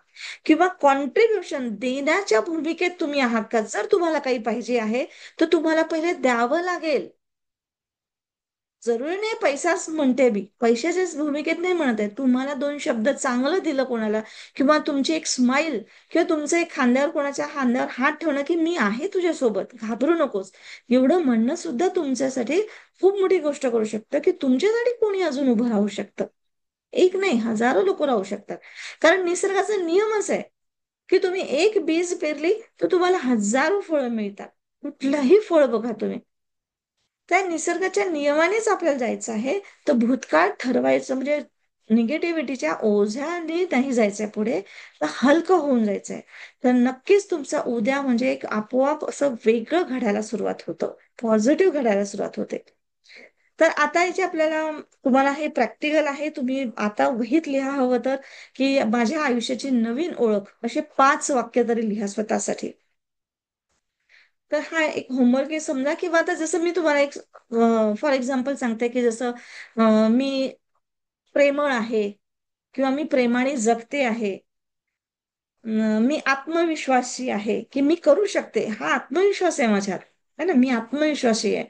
किंवा कॉन्ट्रिब्युशन देण्याच्या भूमिकेत तुम्ही आहात का? जर तुम्हाला काही पाहिजे आहे, तर तुम्हाला पहिले द्यावं लागेल. जरुरी नाही पैसाच म्हणते मी. पैशाच्याच भूमिकेत नाही म्हणत आहे. तुम्हाला दोन शब्द चांगलं दिलं कोणाला, किंवा तुमची एक स्माईल, किंवा तुमचं एक खांद्यावर कोणाच्या खांद्यावर हात ठेवणं, की मी आहे तुझ्यासोबत, घाबरू नकोस. एवढं म्हणणं सुद्धा तुमच्यासाठी खूप मोठी गोष्ट करू शकतं, की तुमच्यासाठी कोणी अजून उभं राहू शकतं. एक नाही, हजारो लोक राहू शकतात. कारण निसर्गाचा नियमच आहे, की तुम्ही एक बीज पेरली तर तुम्हाला हजारो फळं मिळतात. कुठलंही फळ बघा तुम्ही. त्या निसर्गाच्या नियमानेच आपल्याला जायचं आहे. तर भूतकाळ ठरवायचं म्हणजे निगेटिव्हिटीच्या ओझ्याने नाही जायचंय पुढे, तर हलकं होऊन जायचंय. तर नक्कीच तुमचा उद्या म्हणजे एक आपोआप असं वेगळं घडायला सुरुवात होतं. पॉझिटिव्ह घडायला सुरुवात होते. तर आता याचे आपल्याला, तुम्हाला हे प्रॅक्टिकल आहे. तुम्ही आता वहीत लिहा हवं तर, की माझ्या आयुष्याची नवीन ओळख, असे 5 वाक्य तरी लिहा स्वतःसाठी. तर हा एक होमवर्क आहे समजा. किंवा आता जसं मी तुम्हाला एक फॉर एक्झाम्पल सांगते, की जसं मी प्रेमळ आहे, किंवा मी प्रेमाने जगते आहे, मी आत्मविश्वासी आहे, की मी करू शकते, हा आत्मविश्वास आहे माझ्यात, है ना, मी आत्मविश्वासी आहे.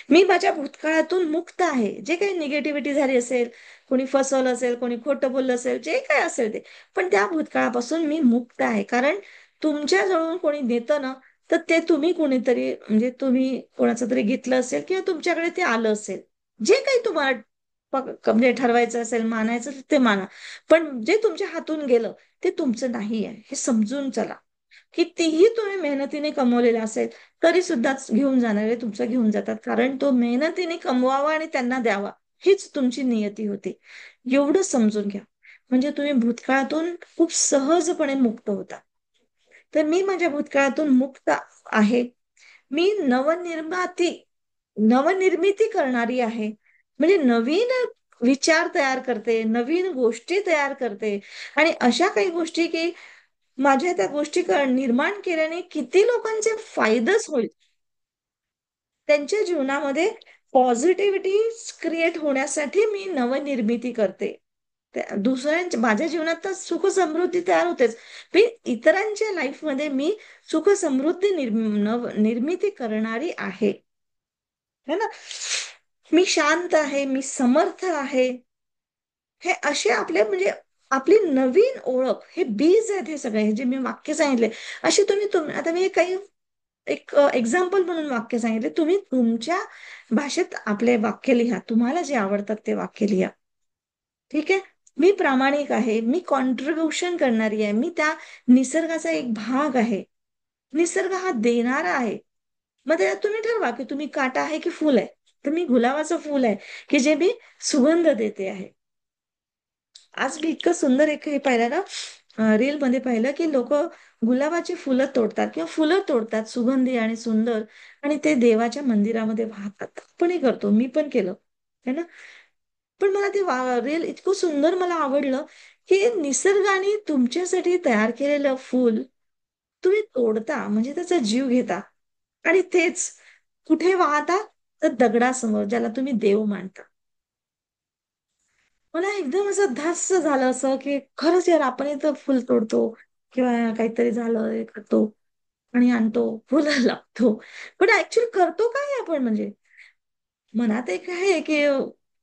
मी माझ्या भूतकाळातून मुक्त आहे. जे काही निगेटिव्हिटी झाली असेल, कोणी फसवलं असेल, कोणी खोटं बोललं असेल, जे काय असेल ते, पण त्या भूतकाळापासून मी मुक्त आहे. कारण तुमच्या जवळून कोणी देतं ना, तर ते तुम्ही कोणीतरी म्हणजे तुम्ही कोणाचं तरी घेतलं असेल किंवा तुमच्याकडे ते आलं असेल. जे काही तुम्हाला म्हणजे ठरवायचं असेल, मानायचं असेल, ते माना. पण जे तुमच्या हातून गेलं ते तुमचं नाही आहे, हे समजून चला. कितीही तुम्ही मेहनतीने कमवलेलं असेल तरी सुद्धा घेऊन जाणारे तुमचं घेऊन जातात, कारण तो मेहनतीने कमवावा आणि त्यांना द्यावा, हीच तुमची नियती होती. एवढं समजून घ्या, म्हणजे तुम्ही भूतकाळातून खूप सहजपणे मुक्त होता. तर मी माझ्या भूतकाळातून मुक्त आहे. मी नवनिर्मिती करणारी आहे. म्हणजे नवीन विचार तयार करते, नवीन गोष्टी तयार करते. आणि अशा काही गोष्टी की माझ्या त्या गोष्टी निर्माण केल्याने किती लोकांचे फायदाच होईल. त्यांच्या जीवनामध्ये पॉझिटिव्हिटी क्रिएट होण्यासाठी मी नवनिर्मिती करते. दुसऱ्यांच्या माझ्या जीवनात तर सुख समृद्धी तयार होतेच. पण इतरांच्या लाईफमध्ये मी सुख समृद्धी निर्मिती करणारी आहे. है ना? मी शांत आहे, मी समर्थ आहे. हे असे आपले म्हणजे आपली नवीन ओळख, हे बीज आहेत हे सगळे, हे जे मी वाक्य सांगितले. अशी आता मी काही एक एक्झाम्पल म्हणून वाक्य सांगितले. तुम्ही तुमच्या भाषेत आपले वाक्य लिहा. तुम्हाला जे आवडतात ते वाक्य लिहा. ठीक आहे? मी प्रामाणिक आहे. मी कॉन्ट्रिब्युशन करणारी आहे. मी त्या निसर्गाचा एक भाग आहे. निसर्ग हा देणारा आहे. मग त्याच्यात तुम्ही ठरवा की तुम्ही काटा आहे की फुल आहे. तर मी गुलाबाचं फुल आहे की जे मी सुगंध देते आहे. आज मी इतकं सुंदर एक हे पाहिलं ना, रील मध्ये पाहिलं की लोक गुलाबाची फुलं तोडतात किंवा फुलं तोडतात सुगंधी आणि सुंदर, आणि ते देवाच्या मंदिरामध्ये वाहतात. आपणही करतो, मी पण केलं, है ना. पण मला ते रील इतकं सुंदर मला आवडलं की निसर्गाने तुमच्यासाठी तयार केलेलं फूल तुम्ही तोडता, म्हणजे त्याचा जीव घेता, आणि तेच कुठे वाहता, तर दगडासमोर ज्याला तुम्ही देव मानता. मला एकदम असं धास्स झालं, असं की खरंच यार, आपण इथं फुल तोडतो किंवा काहीतरी झालं हे करतो आणि आणतो फुलं लावतो, पण ऍक्च्युली करतो काय आपण? म्हणजे मनात एक आहे की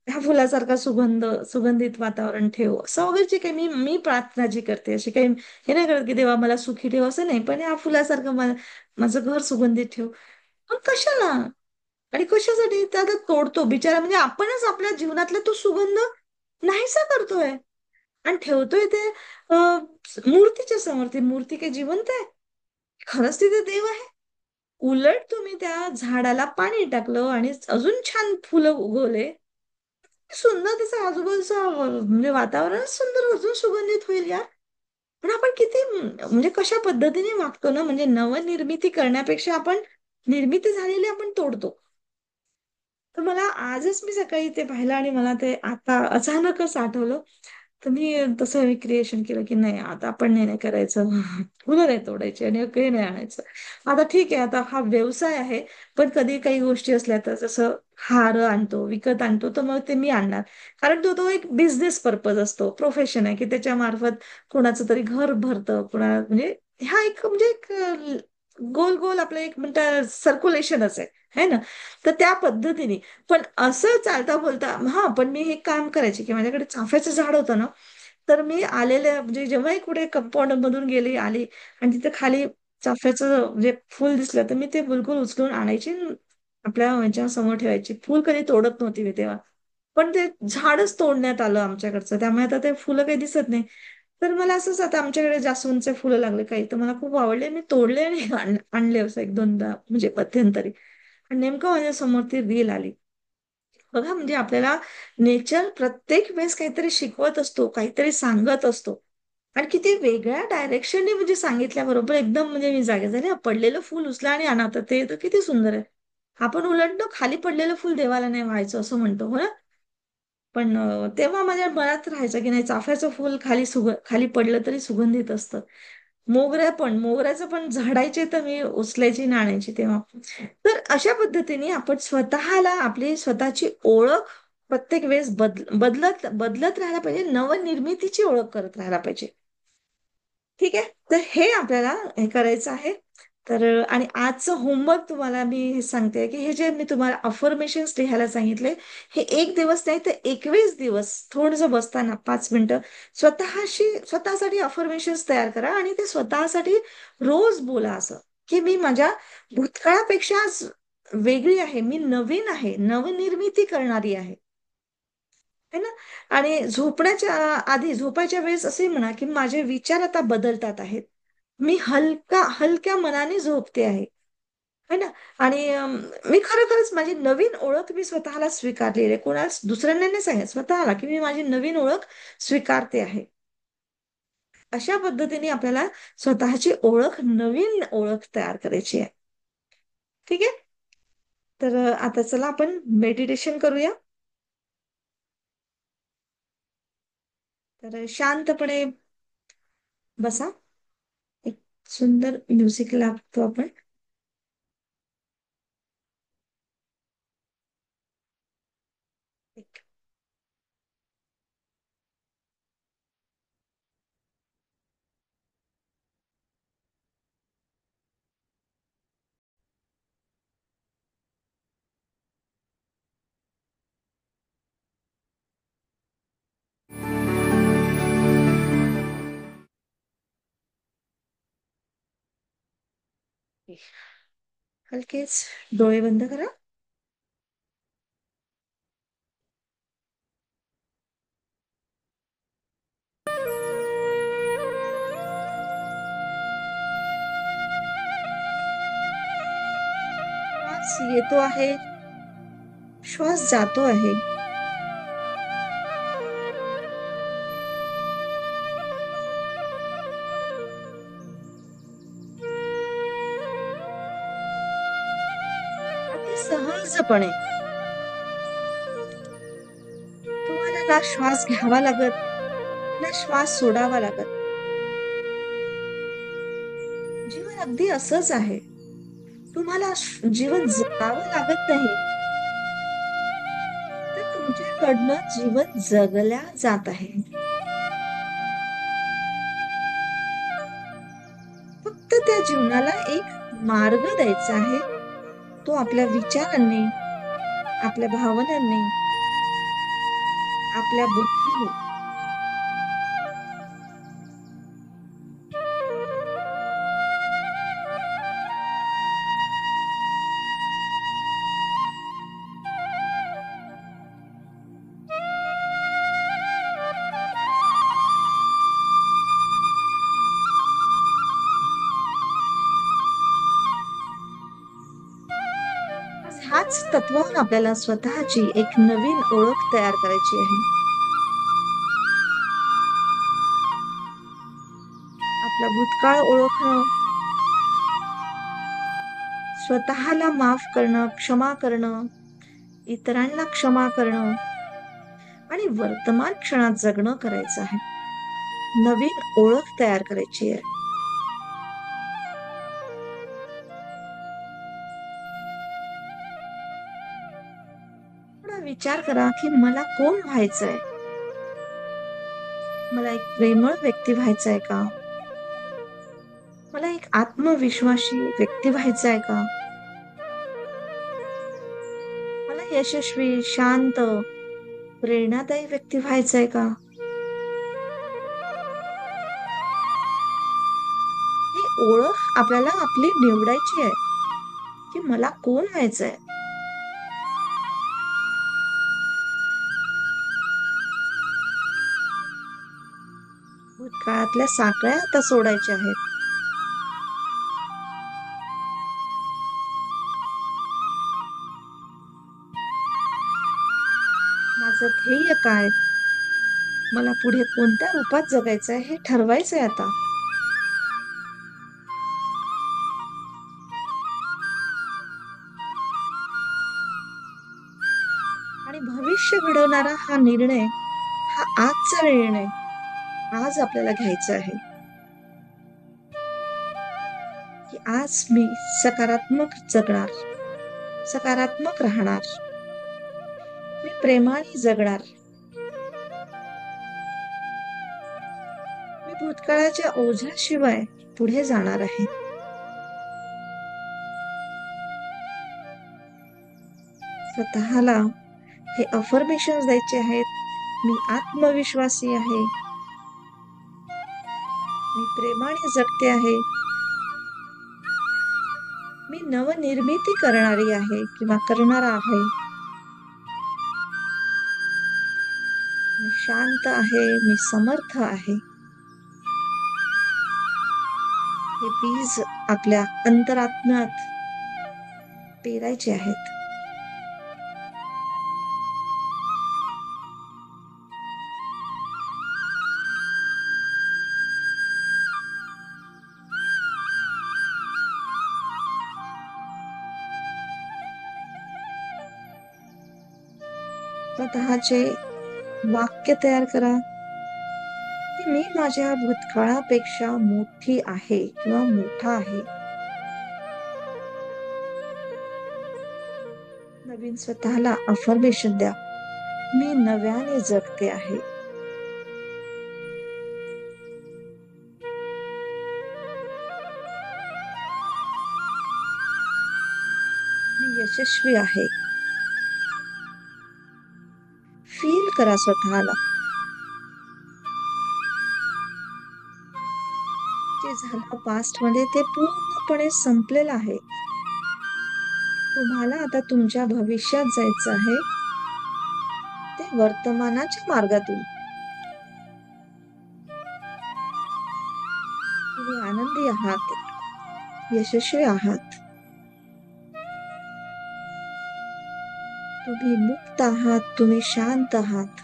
ह्या फुलासारखा सुगंधित वातावरण ठेव, असं वगैरे जे काही मी प्रार्थना जी करते, अशी काही हे नाही करत की देवा मला सुखी ठेव, असं नाही, पण ह्या फुलासारखं माझं घर सुगंधित ठेव. पण कशाला आणि कशासाठी त्याला तोडतो बिचारा? म्हणजे आपणच आपल्या जीवनातला तो सुगंध नाहीसा करतोय आणि ठेवतोय ते मूर्तीच्या समोर. ती मूर्ती काही जिवंत आहे? खरंच तिथे देव आहे? उलट तुम्ही त्या झाडाला पाणी टाकलं आणि अजून छान फुलं उगवले, सुंदर त्याचं आजूबाजूचं म्हणजे वातावरणच सुंदर, अजून सुगंधित होईल यार. पण आपण किती म्हणजे कशा पद्धतीने वागतो ना, म्हणजे नवनिर्मिती करण्यापेक्षा आपण निर्मिती झालेली आपण तोडतो. तर मला आजच मी सकाळी ते पाहिलं आणि मला ते आता अचानकच आठवलं. तर मी तसं मी क्रिएशन केलं की नाही, आता आपण नाही करायचं. फुलं नाही तोडायची आणि काही नाही आणायचं. आता ठीक आहे, आता हा व्यवसाय आहे, पण कधी काही गोष्टी असल्या तर जसं हार आणतो, विकत आणतो, तर मग ते मी आणणार. कारण तो तो एक बिझनेस पर्पज असतो, प्रोफेशन आहे की त्याच्या मार्फत कोणाचं तरी घर भरतं, कोणा म्हणजे हा एक म्हणजे एक गोल गोल आपलं एक म्हणतात सर्क्युलेशनच आहे, है ना. तर त्या पद्धतीने, पण असं चालता बोलता, हा पण मी हे काम करायचे की माझ्याकडे चाफ्याचं झाड होतं ना, तर मी आलेल्या म्हणजे जेव्हाही कुठे कंपाऊंड मधून गेली आली आणि तिथे खाली चाफ्याचं म्हणजे फुल दिसलं, तर मी ते बिलकुल उचलून आणायची आणि आपल्या ह्याच्या समोर ठेवायची. फुल कधी तोडत नव्हती मी तेव्हा, पण ते झाडच तोडण्यात आलं आमच्याकडचं, त्यामुळे आता ते फुलं काही दिसत नाही. तर मला असंच, आता आमच्याकडे जास्वंदचे फुलं लागले काही, तर मला खूप आवडले, मी तोडले आणि आणले असं एक दोनदा म्हणजे मध्यंतरी. आणि नेमकं माझ्या समोर ती रील आली. बघा, म्हणजे आपल्याला नेचर प्रत्येक वेळेस काहीतरी शिकवत असतो, काहीतरी सांगत असतो. आणि किती वेगळ्या डायरेक्शनने म्हणजे सांगितल्याबरोबर एकदम म्हणजे मी जागे झाले. पडलेलं फुल उचला आणि आणा, तर ते तर किती सुंदर आहे. आपण उलट ना खाली पडलेलं फुल देवाला नाही व्हायचं असं म्हणतो, हो ना. पण तेव्हा माझ्या मनात राहायचं की नाही, चाफ्याचं फुल खाली पडलं तरी सुगंधित असतं. मोगऱ्याचं पण झाडायचे तर मी उचलायची आणि आणायची तेव्हा. तर अशा पद्धतीने आपण स्वतःला, आपली स्वतःची ओळख प्रत्येक वेळेस बदलत बदलत राहायला पाहिजे, नवनिर्मितीची ओळख करत राहायला पाहिजे. ठीक आहे, तर हे आपल्याला हे करायचं आहे. तर आणि आजचं होमवर्क तुम्हाला मी हे सांगते की हे जे मी तुम्हाला अफर्मेशन्स लिहायला सांगितले, हे एक दिवस नाही तर 21 दिवस थोडंसं बसताना 5 मिनिटं स्वतःसाठी अफर्मेशन्स तयार करा आणि ते स्वतःसाठी रोज बोला, असं की मी माझ्या भूतकाळापेक्षा आज वेगळी आहे, मी नवीन आहे, नवनिर्मिती करणारी आहे, है ना. आणि झोपण्याच्या आधी, झोपायच्या वेळेस असे म्हणा की माझे विचार आता बदलतात आहेत, मी हलक्या मनाने झोपते आहे, है ना. आणि मी खरोखरच माझी नवीन ओळख मी स्वतःला स्वीकारलेली आहे. कोणाला दुसऱ्यांना नाही सांगत, स्वतःला की मी माझी नवीन ओळख स्वीकारते आहे. अशा पद्धतीने आपल्याला स्वतःची ओळख, नवीन ओळख तयार करायची आहे. ठीक आहे. तर आता चला आपण मेडिटेशन करूया. तर शांतपणे बसा. एक सुंदर म्युझिक लागतो आपण. हलकेच डोळे बंद करा. श्वास येतो आहे, श्वास जातो आहे. अगदी सहजपणे तुम्हाला ना श्वास घ्यावा लागत, ना श्वास सोडावा लागत. जीवन अगदी असंच आहे. तुम्हाला जीवन जगावं लागत नाही, तर तुमच्याकडनं जीवन जगल्या जात आहे. फक्त त्या जीवनाला एक मार्ग द्यायचा आहे. तो आपल्या विचारांनी, आपल्या भावनांनी, आपल्या बुद्धीने. ह्याच तत्वावरून आपल्याला स्वतःची एक नवीन ओळख तयार करायची आहे. आपला भूतकाळ ओळखणं, स्वतःला माफ करणं, क्षमा करणं, इतरांना क्षमा करणं आणि वर्तमान क्षणात जगणं करायचं आहे. नवीन ओळख तयार करायची आहे. थोडा विचार करा की मला कोण व्हायचंय? मला एक प्रेमळ व्यक्ती व्हायचंय का? मला एक आत्मविश्वासी व्यक्ती व्हायचंय का? मला यशस्वी, शांत, प्रेरणादायी व्यक्ती व्हायचंय का? ही ओळख आपल्याला आपली निवडायची आहे की मला कोण व्हायचंय. भूतकाळातल्या साकळ्या आता सोडायच्या आहेत. माझं ध्येय काय? मला पुढे कोणत्या रूपात जगायचंय हे ठरवायचंय आता. आणि भविष्य घडवणारा हा निर्णय, हा आजचा निर्णय आज आपल्याला घ्यायचा आहे की आज मी सकारात्मक जगणार, सकारात्मक राहणार, मी प्रेमाने जगणार, मी भूतकाळाच्या ओझ्याशिवाय पुढे जाणार आहे. स्वतःला हे अफर्मेशन्स द्यायचे आहेत. मी आत्मविश्वासी आहे, मी प्रेमाने जगते आहे, मी नवनिर्मिती करणारी आहे किंवा करणारा आहे, मी शांत आहे, मी समर्थ आहे. हे बीज आपल्या अंतरात्म्यात पेरायचे आहेत. स्वतःचे वाक्य तयार करा की मी माझ्या भूतकाळापेक्षा मोठी आहे किंवा मोठा आहे. नवीन स्वतःला अफर्मेशन द्या, मी नव्याने जगते आहे. मी यशस्वी आहे. फील करा स्वतःला. जे झालं पास्ट मध्ये ते पूर्णपणे संपलेलं आहे. तुम्हाला आता तुमच्या भविष्यात जायचं आहे, ते वर्तमानाच्या मार्गातून. तुम्ही आनंदी आहात, यशस्वी आहात. तुम्ही मुक्त आहात, तुम्ही शांत आहात.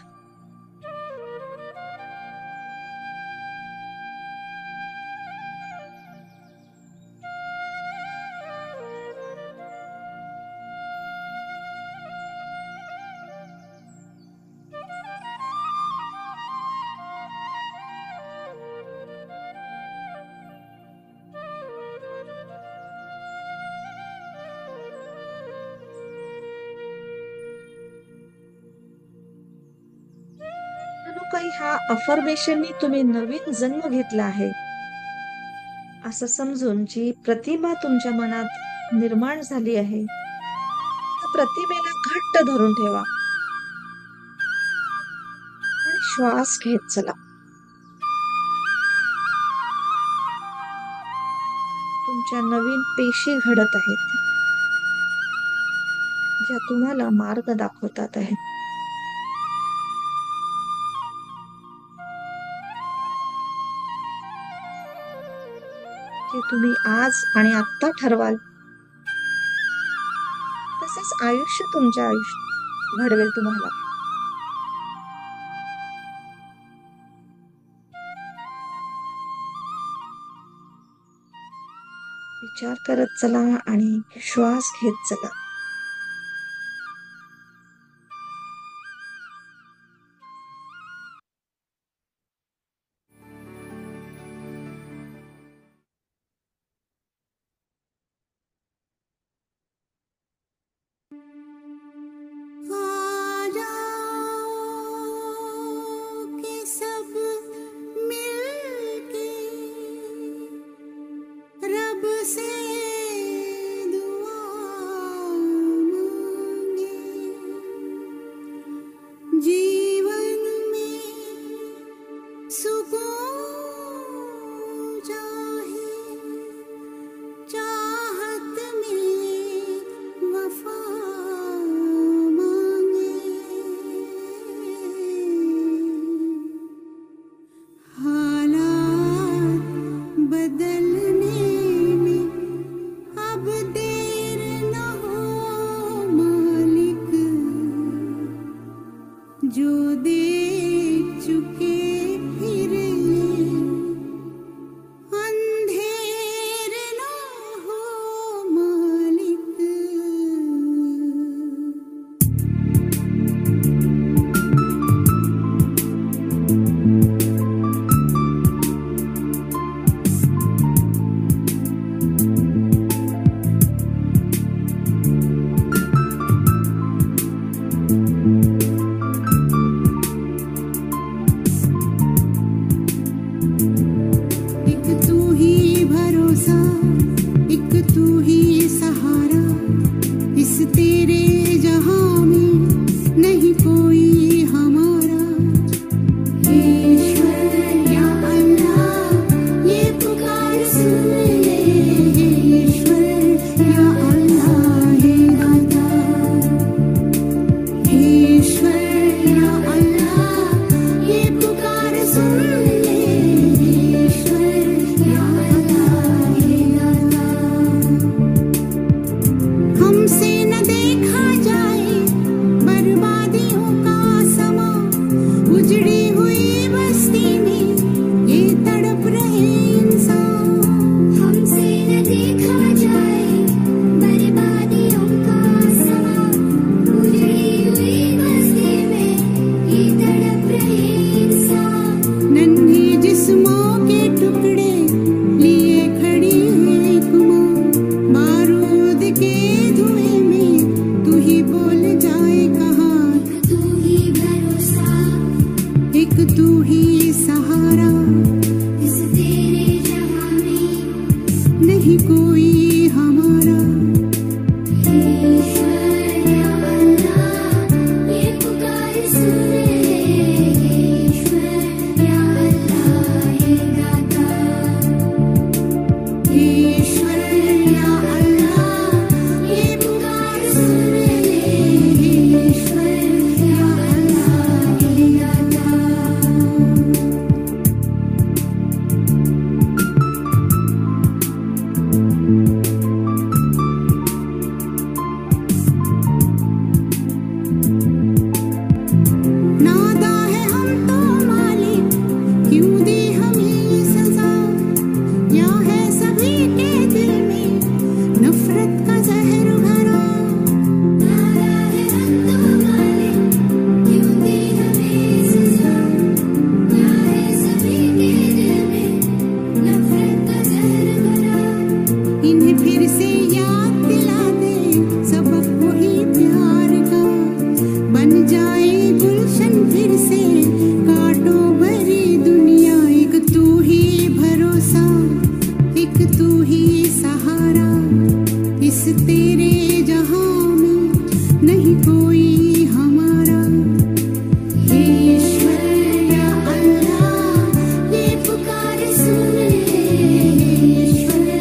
जणू काही ह्या अफर्मेशननी तुम्ही नवीन जन्म घेतला आहे असं समजून जी प्रतिमा तुमच्या मनात निर्माण झाली आहे, त्या प्रतिमेला घट्ट धरून ठेवा आणि श्वास घेत चला. तुमच्या नवीन पेशी घडत आहेत, ज्या तुम्हाला मार्ग दाखवतात आहेत. जे तुम्ही आज आणि आत्ता ठरवाल तसेच आयुष्य तुमच्या आयुष्य घडवेल तुम्हाला. विचार करत चला आणि श्वास घेत चला. कोई सहारा इस तेरे जहां में, नहीं कोई हमारा। हे ईश्वर या अल्लाह ये पुकार सुन ले, हे ईश्वर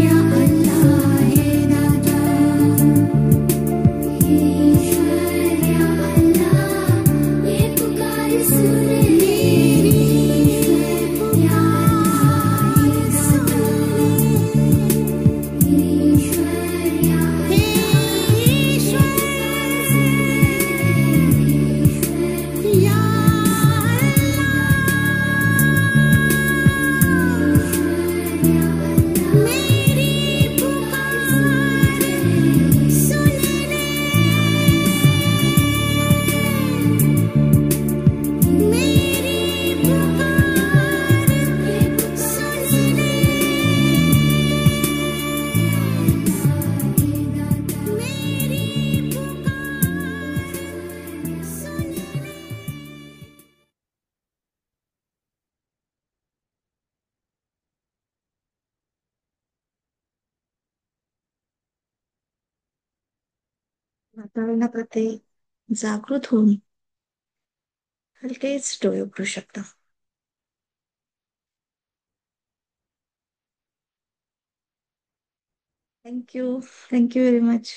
या अल्लाह हे दाता। हे ईश्वर या अल्लाह ये पुकार सुन ले, मेरी पुकार सुन ले। ईश्वर या वातावरणाप्रती जागृत होऊन हलकेच डोळे उघडू शकता. थँक्यू. Thank you very much.